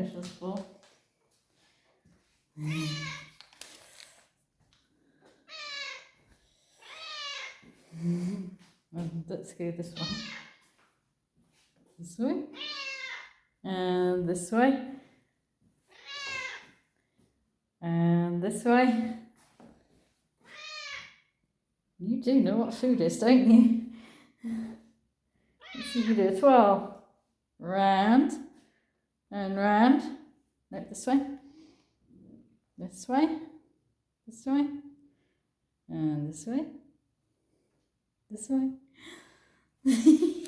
finish this ball. Let's go this one. This way. And this way. And this way. You do know what food is, don't you? Let's see if you do a twirl. Round and round. No, this way. This way. This way. And this way. This way.